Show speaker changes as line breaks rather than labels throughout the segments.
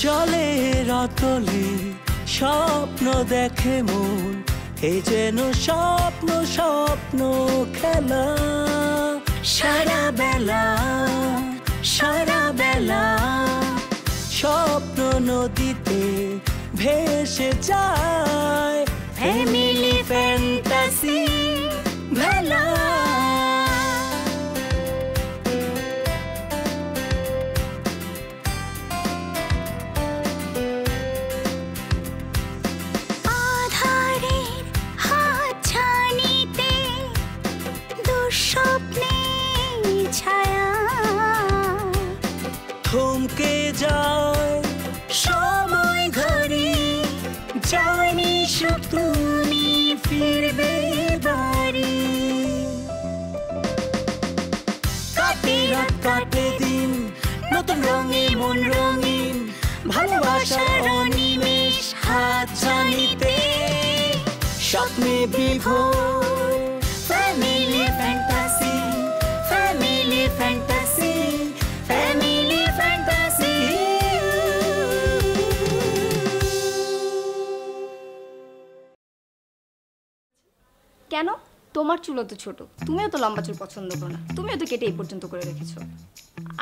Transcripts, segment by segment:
জলের অতলে স্বপ্ন দেখে মন, এ যেন স্বপ্ন স্বপ্ন খেলা। সারা বেলা স্বপ্ন নদীতে ভেসে যায়, ফ্যামিলি ফ্যান্টাসি ভেলা। থমকে যায় সময় ঘড়ি, জানি সুখ তুমি ফিরবে বাড়ি। কাটে রাত কাটে দিন, নতুন রঙে মন রঙিন, ভালোবাসার অনিমেষ হাত ছানিতে স্বপ্নে বিভোর। Family fantasy, family fantasy, family fantasy.
কেন? তোমার চুলও তো ছোট, তুমিও তো লম্বা চুল পছন্দ করো না, তুমিও তো কেটে এই পর্যন্ত করে রেখেছো।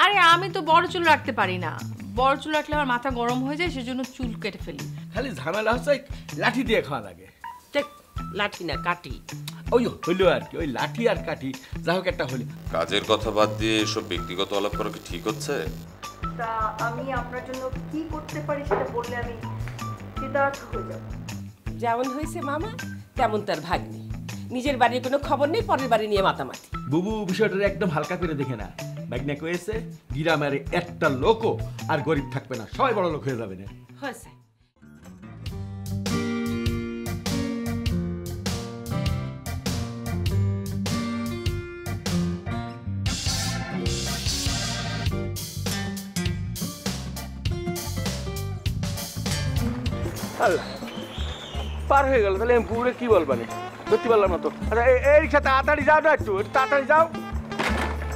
আরে আমি তো বড় চুল রাখতে পারি না, বড় চুল রাখলে আমার মাথা গরম হয়ে যায়, সেজন্য চুল কেটে ফেলি।
খালি ঝামেলা হচ্ছে লাঠি দিয়ে খাওয়া লাগে।
লাঠি না কাঠি।
ওই হইলো আর কি, ওই লাঠি আর কাঠি যা হোক একটা হইলো।
কাজের কথা বাদ দিয়ে এসব ব্যক্তিগত আলাপ করা কি ঠিক হচ্ছে?
তা আমি আপনার জন্য কি করতে পারি সেটা বললে আমি কৃতার্থ হয়ে যাব।
যেমন হয়েছে মামা তেমন তার ভাগ্নি, নিজের বাড়ির কোনো খবর নেই, পরের বাড়ি নিয়ে মাতামাতি।
বুবু বিষয়টা একদম হালকা করে দেখে না। ভাগ্নে কয়েছে গ্রামের একটা লোকও আর গরিব থাকবে না, সবাই বড় লোক হয়ে যাবে না।
হয়েছে
পার হয়ে গেল, তাহলে পুরে কি বলবানে ধরতে পারলাম না তো। আচ্ছা এই রিক্সা তাড়াতাড়ি যাও না, একটু তাড়াতাড়ি যাও।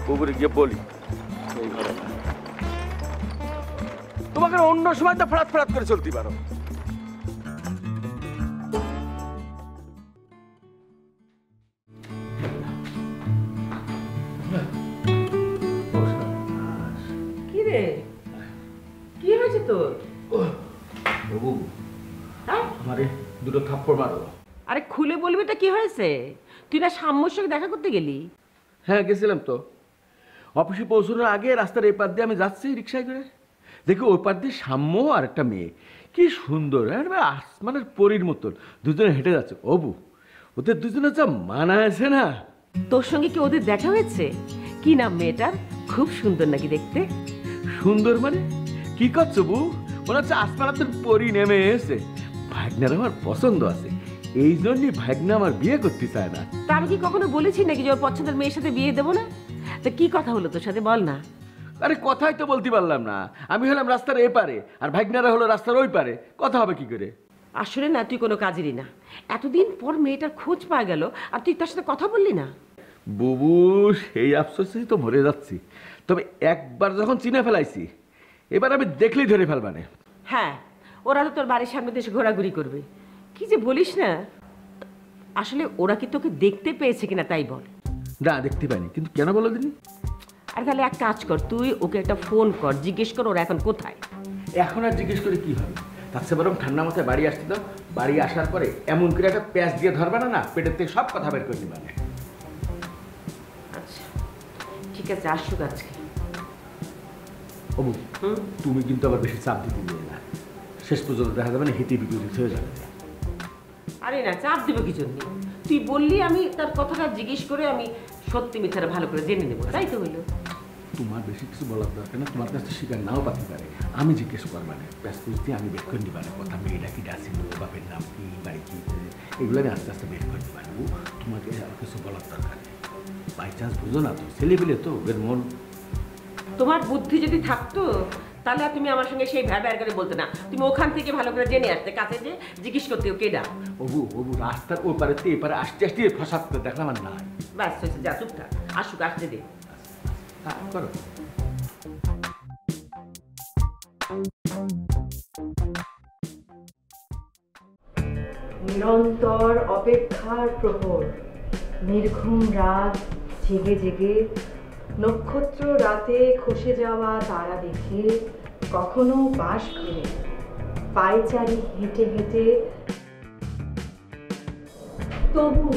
পুকুরে গিয়ে বলি এই ঘরে তোমাকে অন্য সময় তো ফরাত ফরাত করে চলতে পারো।
কি রে, কি হয়েছে তোর?
আমারে দুটো থাপ্পড় মারো।
আরে খুলে বলবি তো কি হয়েছে? তুই না সাম্যর সঙ্গে দেখা করতে গেলি?
হ্যাঁ গেছিলাম তো। অফিসে পৌঁছানোর আগে রাস্তার এই পার দিয়ে আমি যাচ্ছি রিক্সায় করে, দেখি ওই পার দিয়ে সাম্য আর একটা মেয়ে, কি সুন্দর আসমানের পরীর মতন দুজনে হেঁটে যাচ্ছে। অবু ওদের দুজনে যা মানা আছে না।
তোর সঙ্গে কি ওদের দেখা হয়েছে? কি নাম মেয়েটার? খুব সুন্দর নাকি দেখতে?
সুন্দর মানে কি করছো বু? মনে হচ্ছে আসমানের পরী নেমে এসে। ভাগ্নার আমার পছন্দ আছে, এই জন্যই ভাগ্না আমার বিয়ে করতে চায় না।
তা আমি কি কখনো বলেছি নাকি যে ওর পছন্দের মেয়ের সাথে বিয়ে দেবো না? তা কি কথা হলো তোর সাথে, বল না।
আরে কথাই তো বলতে পারলাম না। আমি হলাম রাস্তার এ পারে আর ভাগ্নারা হলো রাস্তার ওই পারে, কথা হবে কি করে?
আসলে না তুই কোনো কাজেরই না। এতদিন পর মেয়েটার খোঁজ পাওয়া গেল আর তুই তার সাথে কথা বললি না।
বুবু সেই আফসোসেই তো মরে যাচ্ছি। তবে একবার যখন চিনে ফেলাইছি, এবার আমি দেখলেই ধরে ফেলবানে।
হ্যাঁ, ওরা তো তোর বাড়ির সামনে দেশে ঘোরাঘুরি করবে। কি যে বলিস না। আসলে ওরা কি তোকে দেখতে পেয়েছে কিনা তাই বল।
না দেখতে পাইনি, কিন্তু কেন বলো দিনি?
আর তাহলে এক কাজ কর, তুই ওকে একটা ফোন কর, জিজ্ঞেস কর ওরা এখন কোথায়।
এখন আর জিজ্ঞেস করে কি হবে? তার চেয়ে বরং ঠান্ডা মাথায় বাড়ি আসতে দাও। বাড়ি আসার পরে এমন করে একটা প্যাঁচ দিয়ে ধরবে না, পেটের থেকে সব কথা বের করে দিবা।
আচ্ছা ঠিক আছে, আসুক আজকে।
অবু তুমি কিন্তু আবার বেশি চাপ দিতে দিবে না, শেষ পর্যন্ত দেখা যাবে না হিতে বিপরীত হয়ে যাবে।
আরে না, চাপ দিব কি জন্য? তুই বললি, আমি তার কথাটা জিজ্ঞেস করে আমি সত্যি মিথ্যাটা ভালো করে জেনে নেবো, তাই তো হইলো।
তোমার বেশি কিছু বলার দরকার না, তোমার কাছে স্বীকার নাও পাতে পারে। আমি জিজ্ঞেস করবানে ব্যস্ত দিয়ে আমি বের করে নিবানে কথা, মেয়েটা কি ডাছিল, বাপের নাম কি, বাড়ি কি, এগুলো আমি আস্তে আস্তে বের করে নিবানে। তোমাকে আর কিছু বলার দরকার নেই। বাই চান্স বুঝো না তো, ছেলে পেলে তো ওদের মন।
তোমার বুদ্ধি যদি থাকতো তাহলে তুমি আমার সঙ্গে সেই ভ্যার করে বলতে না, তুমি ওখান থেকে ভালো করে জেনে আসতে, কাছে যে জিজ্ঞেস করতে কেডা।
অবু রাস্তার ওই পারে এপারে আসতে আসতে ফসাদ করে দেখলাম আর নাই।
ব্যাস হয়েছে, যা চুপ থাক, আসুক, আসতে দে।
করো।
নিরন্তর অপেক্ষার প্রহর, নির্ঘুম রাত জেগে জেগে নক্ষত্র রাতে খসে যাওয়া তারা দেখে কখনো বাঁশ ঘুরে পায়চারি হেঁটে হেঁটে, তবু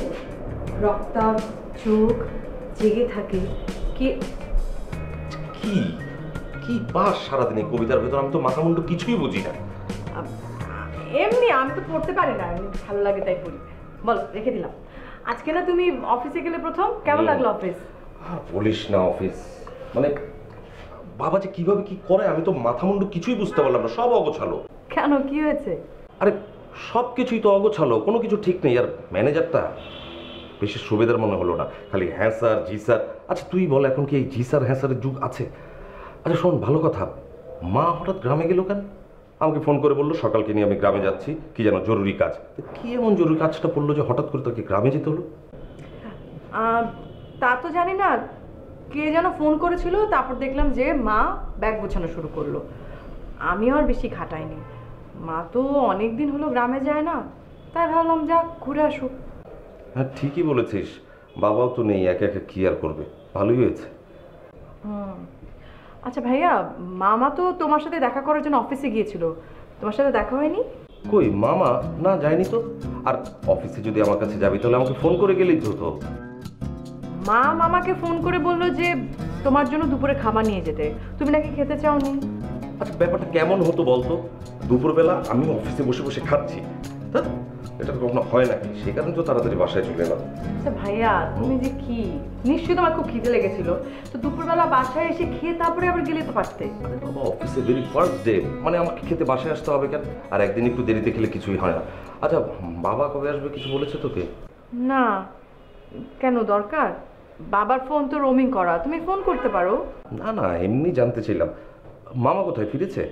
রক্তাভ চোখ জেগে থাকে কি
কি কি পাস সারাদিন এই কবিতার ভেতর? আমি তো মাথা মুন্ডু কিছুই বুঝি না।
এমনি আমি তো পড়তে পারি না, আমি ভালো লাগে তাই পড়ি। বল, রেখে দিলাম। আজকে না তুমি অফিসে গেলে প্রথম, কেমন লাগলো অফিস?
বলিস না, অফিস মানে বাবা যে কিভাবে কি করে আমি তো মাথা মুন্ডু কিছুই বুঝতে পারলাম না, সব অগোছালো।
কেন, কি হয়েছে?
আরে সব কিছুই তো অগোছালো, কোনো কিছু ঠিক নেই। আর ম্যানেজারটা বেশি সুবিধার মনে হলো না, খালি হ্যাঁ স্যার জি স্যার। আচ্ছা তুই বল, এখন কি এই জি স্যার হ্যাঁ স্যারের যুগ আছে? আচ্ছা শোন, ভালো কথা, মা হঠাৎ গ্রামে গেল কেন? আমাকে ফোন করে বললো সকালকে নিয়ে আমি গ্রামে যাচ্ছি, কি যেন জরুরি কাজ। কি এমন জরুরি কাজটা পড়লো যে হঠাৎ করে তাকে গ্রামে যেতে হলো?
তা তো জানি না, কে যেন ফোন করেছিল, তারপর দেখলাম যে মা ব্যাগ গোছানো শুরু করলো। আমিও আর বেশি খাটাইনি, মা তো অনেক দিন হলো গ্রামে যায় না, তাই ভাবলাম যাক ঘুরে আসুক।
হ্যাঁ ঠিকই বলেছিস, বাবাও তো নেই, একা একা কি আর করবে, ভালোই হয়েছে।
আচ্ছা ভাইয়া, মামা তো তোমার সাথে দেখা করার জন্য অফিসে গিয়েছিল, তোমার সাথে দেখা হয়নি?
কই মামা, না যায়নি তো। আর অফিসে যদি আমার কাছে যাবি তাহলে আমাকে ফোন করে গেলেই তো হতো।
মা মামাকে ফোন করে বললো যে তোমার জন্য দুপুরে খাবার নিয়ে যেতে, তুমি নাকি খেতে চাওনি।
আচ্ছা ব্যাপারটা কেমন হতো বলতো? দুপুরবেলা আমি অফিসে বসে বসে খাচ্ছি, এটা তো কখনো হয় নাকি? সেই কারণে তো তাড়াতাড়ি বাসায় চলে এলাম।
আচ্ছা ভাইয়া, তুমি যে কি, নিশ্চয়ই তোমার খুব খিদে লেগেছিল, তো দুপুরবেলা বাসায় এসে খেয়ে তারপরে আবার গেলে তো পারতে।
আরে বাবা, অফিসে ভেরি ফার্স্ট ডে, মানে আমাকে খেতে বাসায় আসতে হবে কেন? আর একদিন একটু দেরিতে খেলে কিছুই হয় না। আচ্ছা বাবা কবে আসবে কিছু বলেছে তোকে?
না, কেন দরকার? বাবার ফোন তো রোমিং করা, তুমি ফোন করতে পারো।
না না, এমনি জানতে চাইলাম। মামা কোথায়, ফিরেছে?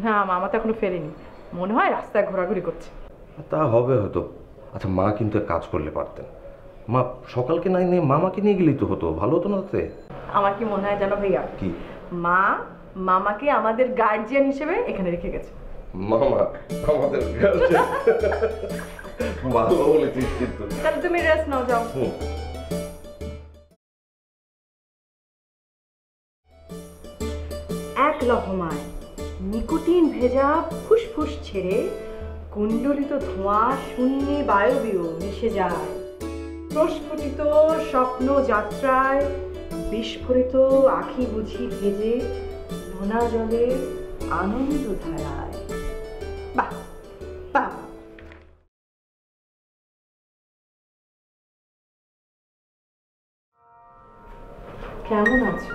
না, মামা তো এখনো ফেরেনি, মনে হয় রাস্তায় ঘোরাঘুরি করছে।
তা হবে হয়তো। আচ্ছা মা কিন্তু কাজ করলে পারতেন, মা সকালকে নাই নিয়ে মামাকে নিয়ে গেলেই তো হতো, ভালো হতো না তাতে?
আমার কি মনে হয় জানো ভাইয়া,
কি?
মা মামাকে আমাদের গার্জিয়ান হিসেবে এখানে রেখে গেছে।
মামা আমাদের ভালো বলেছিস কিন্তু।
তাহলে তুমি রেস্ট নাও, যাও। এক লহমায় নিকোটিন ভেজা ফুসফুস ছেড়ে কুণ্ডলিত ধোঁয়া শূন্যে বায়বীয় মিশে যায়, প্রস্ফুটিত স্বপ্ন যাত্রায় বিস্ফোরিত আখি বুঝি ভেজে নোনা জলে আনন্দ ধারায়। বাহ বাহ। কেমন আছো?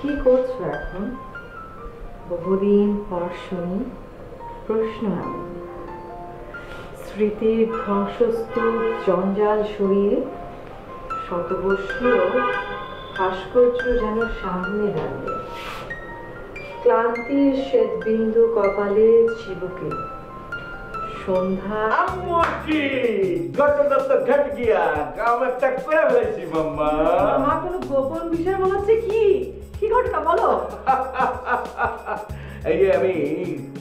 কি করছো এখন? বহুদিন পর শুনি প্রশ্ন এমন। স্মৃতির ধ্বংসস্তূপ জঞ্জাল সরিয়ে শতবর্ষীয় ভাস্কর্য যেন সামনে দাঁড়িয়ে, ক্লান্তির শ্বেতবিন্দু কপালে চিবুকে সন্ধ্যা। আমার কোনো গোপন বিষয় মনে হচ্ছে, কি কি ঘটনা বলো?
এই যে আমি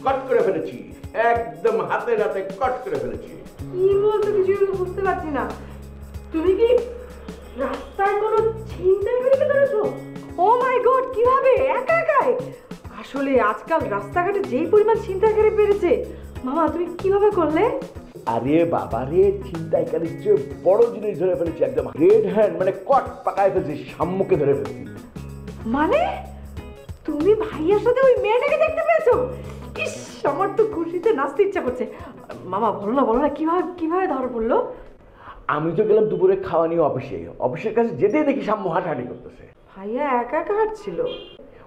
কট করে ফেলেছি, একদম হাতে হাতে কট করে ফেলেছি।
কি বলছো, কিছু বুঝতে পারছি না। তুমি কি রাস্তায় কোনো ছিনতাইকারীকে ধরেছো? ও মাই গড, কিভাবে? একা একাই? আসলে আজকাল রাস্তাঘাটে যেই পরিমাণ ছিনতাইকারী বেড়েছে, মামা তুমি কিভাবে করলে?
আরে বাবা রে, ছিনতাইকারীর চেয়ে বড় জিনিস ধরে ফেলেছি, একদম রেড হ্যান্ড, মানে কট পাকায় ফেলছি, সাম্যকে ধরে ফেলছি।
মানে তুমি ভাইয়ার সাথে ওই মেয়েটাকে দেখতে পেয়েছো? ইস, আমার তো খুশিতে নাচতে ইচ্ছা করছে। মামা বলো না বলো না, কিভাবে কিভাবে ধরা পড়লো?
আমি তো গেলাম দুপুরে খাওয়া নিয়ে অফিসে, অফিসের কাছে যেতেই দেখি সাম্য হাঁটাহাঁটি করতেছে।
ভাইয়া একা একা হাঁটছিল?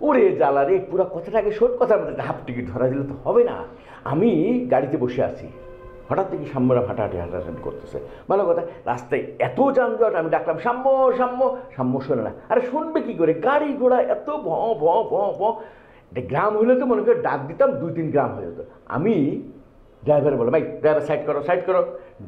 ওরে জ্বালা রে, পুরো কথাটাকে শোট কথার মধ্যে হাফ টিকিট ধরা দিলে তো হবে না। আমি গাড়িতে বসে আছি, হঠাৎ দেখি সাম্যরা হাঁটাহাঁটি হাঁটাহাঁটি করতেছে। ভালো কথা, রাস্তায় এত যানজট, আমি ডাকলাম সাম্য সাম্য, সাম্য শোনে না। আরে শুনবে কি করে, গাড়ি ঘোড়া এত ভ ভ ভ ভ। এটা গ্রাম হলে তো মনে করে ডাক দিতাম 2-3 গ্রাম হয়ে যেত। আমি ড্রাইভার বলো ভাই ড্রাইভার সাইড করো সাইড করো।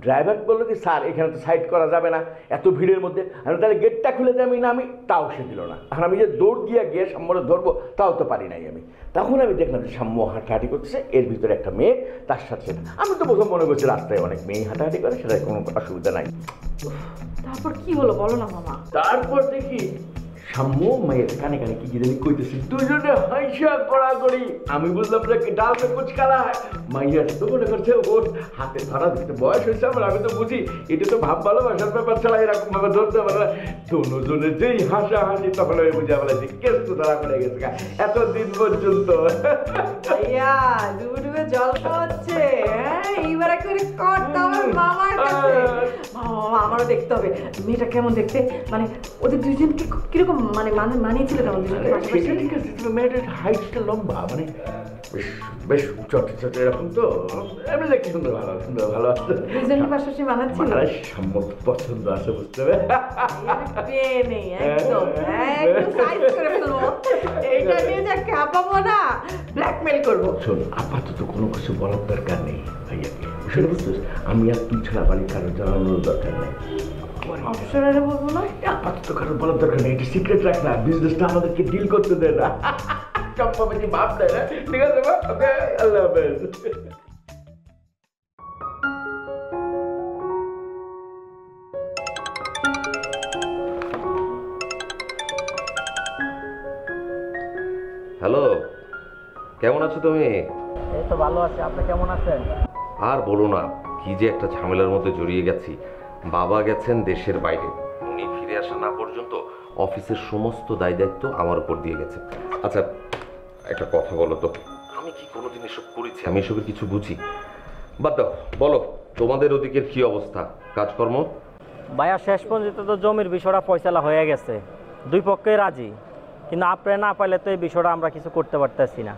ড্রাইভার বললো কি স্যার এখানে তো সাইড করা যাবে না, এত ভিড়ের মধ্যে। আমি তাহলে গেটটা খুলে দিয়ে আমি নামি, তাও সে দিল না। আর আমি যে দৌড় গিয়ে সাম্যরে ধরবো তাও তো পারি নাই আমি। তখন আমি দেখলাম যে সাম্য হাঁটাহাঁটি করতেছে, এর ভিতরে একটা মেয়ে তার সাথে। আমি তো প্রথম মনে করছি রাস্তায় অনেক মেয়ে হাঁটাহাঁটি করে, সেটা কোনো অসুবিধা নাই।
তারপর কি হলো বলো না মামা।
তারপর দেখি সাম্য মেয়ের কানে কানে কি জানি কইতেছে, দুজনে হাইসা কড়াকড়ি। আমি বুঝলাম যে ডাল মে কুচ কালা হয়। মাইয়া তো মনে করছে ওর হাতে ধরা দিতে বয়স হয়েছে আমার। আমি তো বুঝি এটা তো ভাব ভালোবাসার ব্যাপার ছাড়া এরকম ভাবে ধরতে পারে না। দুজনে যেই হাসাহাসি তখন আমি বুঝে বলে যে কেস তো ধরা পড়ে গেছে এতদিন পর্যন্ত।
ভাইয়া ডুবে ডুবে জল খাওয়াচ্ছে। হ্যাঁ এইবার করে কর্তা আমার মামার কাছে। মামা আমারও দেখতে হবে মেয়েটা কেমন দেখতে, মানে ওদের দুইজনকে কিরকম মানে মানিয়েছিল তেমন দুজনকে পাশাপাশি।
সেটা ঠিক আছে, মেয়েটার হাইটটা লম্বা, মানে বেশ চটে চটে এরকম তো। এমনি দেখতে সুন্দর ভালো সুন্দর ভালো আছে।
দুজনকে পাশাপাশি মানাচ্ছিল।
সাম্যর পছন্দ আছে বুঝতে হবে।
পেয়ে নেই একদম একদম সাইজ করে ফেলবো। এইটা নিয়ে যা কাঁপাবো না, ব্ল্যাকমেল করবো।
শোন আপাতত কোনো কিছু বলার দরকার নেই ভাইয়াকে, বুঝতে বুঝছিস? আমি আর তুই ছাড়া বাড়ির কারোর জানানোর দরকার নেই।
অপসরারে বলবো না,
আপাতত কারোর বলার দরকার নেই। এটা সিক্রেট রাখ না, বিজনেসটা আমাদেরকে ডিল করতে দেয় না। চম্পা বেশি ভাব দেয় না, ঠিক আছে? ওকে, আল্লাহ হাফেজ।
হ্যালো, কেমন আছো তুমি?
এই তো ভালো আছি, আপনি কেমন আছেন?
আর বলো না, কি যে একটা ঝামেলার মধ্যে জড়িয়ে গেছি। বাবা গেছেন দেশের বাইরে, উনি ফিরে আসা না পর্যন্ত অফিসের সমস্ত দায় দায়িত্ব আমার উপর দিয়ে গেছে। আচ্ছা একটা কথা বলো তো, আমি কি কোনোদিন এসব করেছি? আমি এসবের কিছু বুঝি? বাদ দাও, বলো তোমাদের ওদিকের কি অবস্থা, কাজকর্ম?
ভাইয়া শেষ পর্যন্ত তো জমির বিষয়টা ফয়সালা হয়ে গেছে, দুই পক্ষই রাজি, কিন্তু আপনি না পাইলে তো এই বিষয়টা আমরা কিছু করতে পারতেছি না।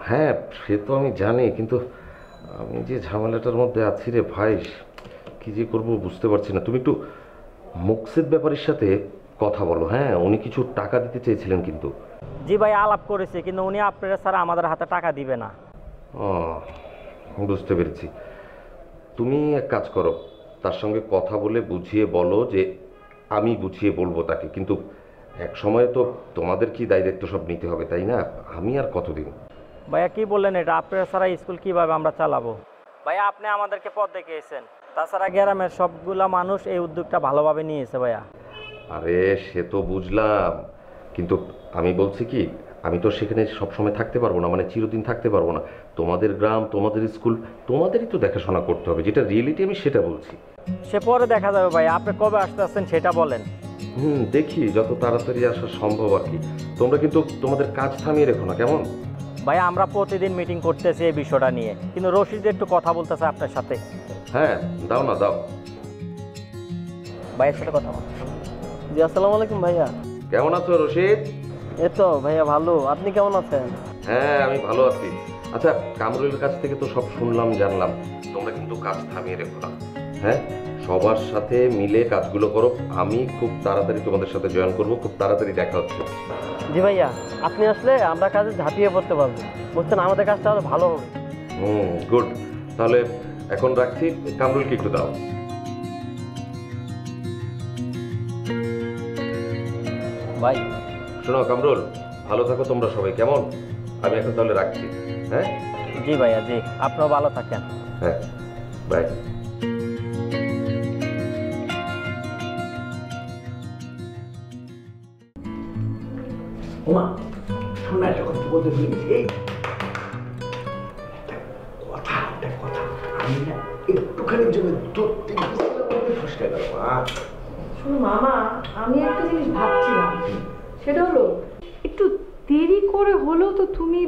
হ্যাঁ সে তো আমি জানি, কিন্তু আমি যে ঝামেলাটার মধ্যে আছি রে ভাই, কি যে করবো বুঝতে পারছি না। তুমি একটু মুকসিদ ব্যাপারীর সাথে কথা বলো। হ্যাঁ উনি কিছু টাকা দিতে চেয়েছিলেন কিন্তু।
জি ভাই আলাপ করেছি, কিন্তু উনি আপনারা ছাড়া আমাদের হাতে টাকা দিবে না।
ও বুঝতে পেরেছি। তুমি এক কাজ করো, তার সঙ্গে কথা বলে বুঝিয়ে বলো যে আমি বুঝিয়ে বলবো তাকে, কিন্তু এক সময় তো তোমাদের কি দায় দায়িত্ব সব নিতে হবে, তাই না? আমি আর কতদিন?
ভাইয়া কি বললেন এটা? আপনারা ছাড়া স্কুল কিভাবে আমরা চালাবো? ভাইয়া আপনি আমাদেরকে পথ দেখিয়েছেন, তাছাড়া গ্রামের সবগুলা মানুষ এই উদ্যোগটা ভালোভাবে নিয়েছে ভাইয়া।
আরে সে তো বুঝলাম, কিন্তু আমি বলছি কি, আমি তো সেখানে সবসময় থাকতে পারবো না, মানে চিরদিন থাকতে পারবো না। তোমাদের গ্রাম, তোমাদের স্কুল, তোমাদেরই তো দেখাশোনা করতে হবে, যেটা রিয়েলিটি আমি সেটা বলছি।
সে পরে দেখা যাবে ভাই, আপনি কবে আসতে আসছেন সেটা বলেন।
দেখি যত তাড়াতাড়ি আসা সম্ভব আর কি। তোমরা কিন্তু তোমাদের কাজ থামিয়ে রেখো না, কেমন?
ভাই আমরা প্রতিদিন মিটিং করতেছি এই বিষয়টা নিয়ে, কিন্তু রশিদ একটু কথা বলতেছে আপনার সাথে।
হ্যাঁ দাও না দাও।
ভাইয়ের সাথে কথা বল। জি আসসালামু আলাইকুম ভাইয়া।
কেমন আছো রশিদ?
এই তো ভাইয়া ভালো, আপনি কেমন আছেন?
হ্যাঁ আমি ভালো আছি। আচ্ছা কামরুলের কাছ থেকে তো সব শুনলাম জানলাম, তোমরা কিন্তু কাজ থামিয়ে রেখো না। হ্যাঁ সবার সাথে মিলে কাজগুলো করো। আমি খুব তাড়াতাড়ি তোমাদের সাথে জয়েন করবো, খুব তাড়াতাড়ি দেখা হচ্ছে।
জি ভাইয়া, আপনি আসলে আমরা কাজে ঝাঁপিয়ে পড়তে পারবো, বুঝছেন? আমাদের কাজটা আরো ভালো হবে।
গুড। তাহলে এখন রাখছি, কামরুলকে একটু দাও।
ভাই
শোনো কামরুল, ভালো থাকো তোমরা সবাই, কেমন? আমি এখন তাহলে রাখছি। হ্যাঁ
জি ভাইয়া, জি আপনিও ভালো থাকেন।
হ্যাঁ বাই।
ওমা শোনা যখন তো বলতে ভুলে গেছি, এই একটা কথা আমি না একটুখানির জন্য ধরতে ফসকে গেল।
শোনো মামা, আমি একটা জিনিস ভাবছিলাম, সেটা হলো একটু দেরি করে হলেও তো তুমি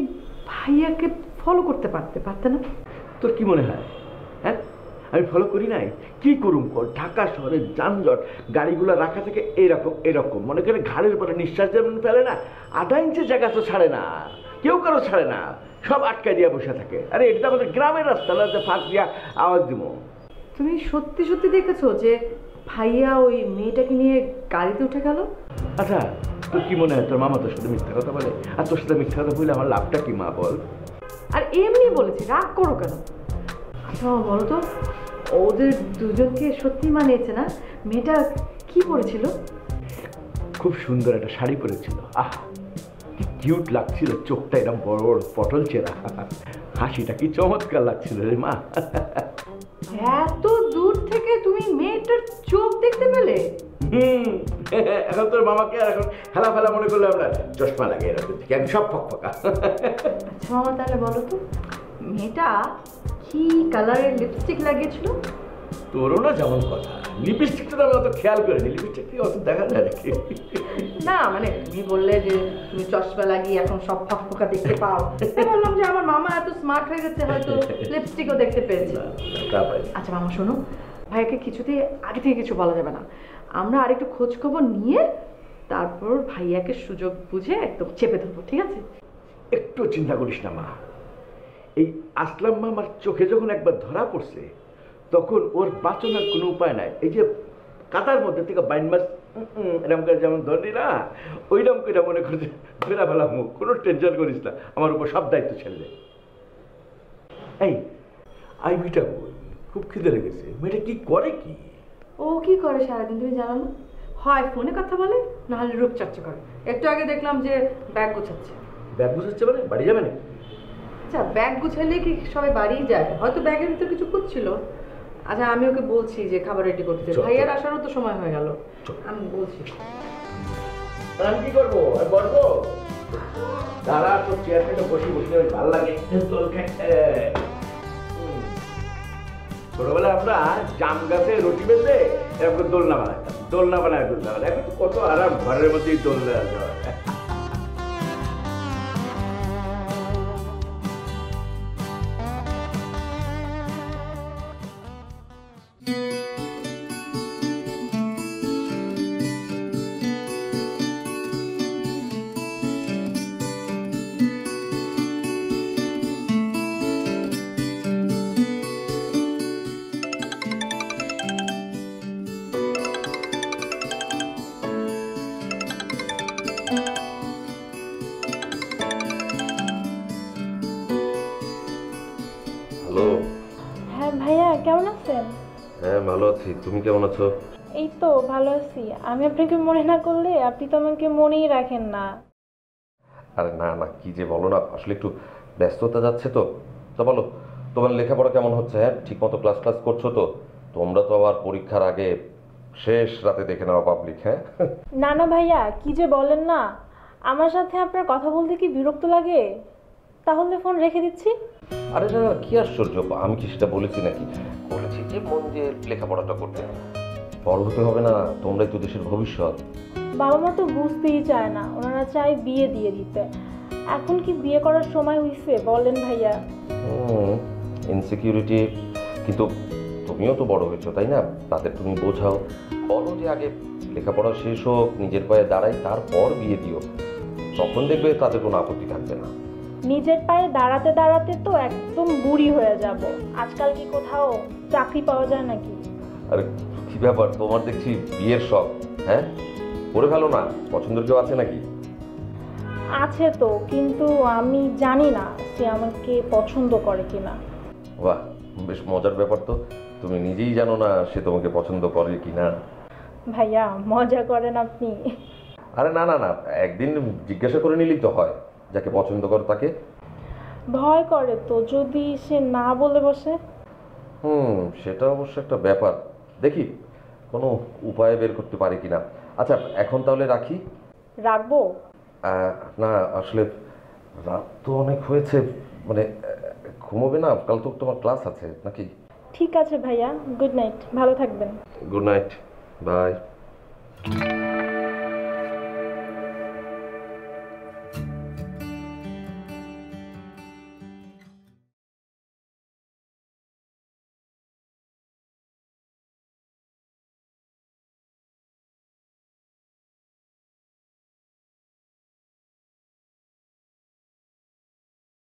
ভাইয়াকে ফলো করতে পারতে না?
তোর কি মনে হয়? হ্যাঁ আমি ফলো করি নাই? কি করুম কর, ঢাকা শহরের যানজট, গাড়িগুলো রাখা থেকে এরকম মনে করে ঘাড়ের পরে নিঃশ্বাস যেমন ফেলে না, আধা ইঞ্চি জায়গা তো ছাড়ে না, কেউ কারো ছাড়ে না, সব আটকা দিয়ে বসে থাকে। আরে এটা আমাদের গ্রামের রাস্তা না যে ফাঁক দিয়া আওয়াজ দিব।
তুমি সত্যি সত্যি দেখেছো যে ভাইয়া ওই মেয়েটাকে নিয়ে গাড়িতে উঠে গেল?
আচ্ছা তোর কি মনে হয় তোর মামা তোর সাথে মিথ্যা কথা বলে? আর তোর সাথে মিথ্যা কথা বলে আমার লাভটা কি মা বল?
আর এমনি বলেছি, রাগ করো কেন? আচ্ছা বলো তো, ওদের দুজনকে সত্যি মানিয়েছে না? মেয়েটা কি পরেছিল?
খুব সুন্দর একটা শাড়ি পরেছিল। আহ, কি কিউট লাগছিল, চোখটা এরকম বড় বড় পটল চেরা, হাসিটা কি চমৎকার লাগছিল রে মা।
এত দূর থেকে তুমি মেয়েটার চোখ দেখতে পেলে?
এখন তোর মামাকে আর এখন হেলা ফেলা মনে করলে আমরা চশমা লাগে এরকম থেকে আমি সব ফকফকা।
আচ্ছা মামা, তাহলে বলো তো মেয়েটা কি কালারের লিপস্টিক লাগিয়েছিল?
তোরও না যেমন কথা, লিপস্টিকটা আমি অত খেয়াল করিনি, লিপস্টিক কি অত দেখা যায় নাকি?
না মানে তুমি বললে যে তুমি চশমা লাগিয়ে এখন সব ফকফকা দেখতে পাও, তাই বললাম যে আমার মামা এত স্মার্ট হয়ে গেছে, হয়তো লিপস্টিকও দেখতে পেয়েছে। আচ্ছা মামা শোনো, ভাইয়াকে কিছুতেই আগে থেকে কিছু বলা যাবে না, আমরা আরেকটু খোঁজ খবর নিয়ে তারপর ভাইয়াকে সুযোগ বুঝে একদম চেপে ধরবো, ঠিক আছে?
একটু চিন্তা করিস না মা, এই আসলাম মামার চোখে যখন একবার ধরা পড়ছে তখন ওর বাঁচানোর কোনো উপায় নাই। এই যে কাতার মধ্যে থেকে বাইন মাছ এরকম করে যেমন ধরলি না, ওইরকম করে মনে করছে ধরে ফেলাম মুখ। কোনো টেনশন করিস না, আমার উপর সব দায়িত্ব ছেড়ে। এই আইবিটা খুব খিদে লেগেছে, মেয়েটা কি করে কি?
ও কি করে সারাদিন তুমি জানো না? হয় ফোনে কথা বলে, নাহলে রূপচর্চা করে। একটু আগে দেখলাম যে ব্যাগ গোছাচ্ছে।
ব্যাগ গুছাচ্ছে মানে বাড়ি যাবে না?
আচ্ছা ব্যাগ গুছাইলে কি সবাই বাড়িই যায়? হয়তো ব্যাগের ভিতর কিছু খুঁজছিল। আচ্ছা আমি ওকে বলছি যে খাবার রেডি করতে, ভাইয়ার আসারও তো সময় হয়ে গেল, আমি বলছি।
আমি কি করবো, বসবো? দাঁড়া, তোর চেয়ার থেকে বসে বসে ভালো লাগে। ছোটবেলায় আমরা জাম গাছে রুটি বেঁধে এরকম দোলনা বানাতাম, দোলনা বানায় দোলনা বানায়। এখন কত আরাম, ঘরের মধ্যেই দোলনা।
হ্যালো।
হ্যাঁ ভাইয়া, কেমন আছেন?
হ্যাঁ ভালো আছি, তুমি কেমন আছো?
এই তো ভালো আছি। আমি আপনাকে মনে না করলে আপনি তো আমাকে মনেই রাখেন না।
আরে না না, কি যে বলো না, আসলে একটু ব্যস্ততা যাচ্ছে তো। তো বলো, তোমার লেখাপড়া কেমন হচ্ছে? হ্যাঁ ঠিক মতো ক্লাস করছো তো? তোমরা তো আবার পরীক্ষার আগে শেষ রাতে দেখে নাও পাবলিক। হ্যাঁ
না না ভাইয়া, কি যে বলেন না, আমার সাথে আপনার কথা বলতে কি বিরক্ত লাগে? তাহলে ফোন রেখে দিচ্ছি।
আরে না না, কি আশ্চর্য, আমি কি সেটা বলেছি নাকি? বলেছি যে মন দিয়ে লেখাপড়াটা করতে। বড় হতে হবে না, তোমরাই তো দেশের ভবিষ্যৎ।
বাবা মা তো বুঝতেই চায় না, ওনারা চায় বিয়ে দিয়ে দিতে। এখন কি বিয়ে করার সময় হয়েছে বলেন ভাইয়া?
ইনসিকিউরিটি, কিন্তু তুমিও তো বড় হয়েছো তাই না? তাদের তুমি বোঝাও, বলো যে আগে লেখাপড়া শেষ হোক, নিজের পায়ে দাঁড়াই, তারপর বিয়ে দিও। তখন দেখবে তাদের কোনো আপত্তি থাকবে না।
নিজের পায়ে দাঁড়াতে দাঁড়াতে তো একদম বুড়ি হয়ে যাব। আজকাল কি কোথাও চাকরি পাওয়া যায় নাকি?
আরে কি ব্যাপার, তোমার দেখছি বিয়ের শখ। হ্যাঁ করে ফেলো না, পছন্দের কেউ আছে নাকি?
আছে তো, কিন্তু আমি জানি না সে আমাকে পছন্দ করে কিনা।
বাহ, বেশ মজার ব্যাপার তো। তুমি নিজেই জানো না সে তোমাকে পছন্দ করে কিনা।
ভাইয়া মজা করেন আপনি।
আরে না না না, একদিন জিজ্ঞাসা করে নিলেই তো হয়, যাকে পছন্দ করে তাকে।
ভয় করে তো যদি সে না বলে বসে।
সেটা অবশ্য একটা ব্যাপার, দেখি কোনো উপায় বের করতে পারি কিনা। আচ্ছা এখন তাহলে রাখি।
রাখবো?
না আসলে রাত তো অনেক হয়েছে, মানে ঘুমোবে না? কাল তো তোমার ক্লাস আছে নাকি?
ঠিক আছে ভাইয়া, গুড নাইট, ভালো থাকবেন।
Good night, by.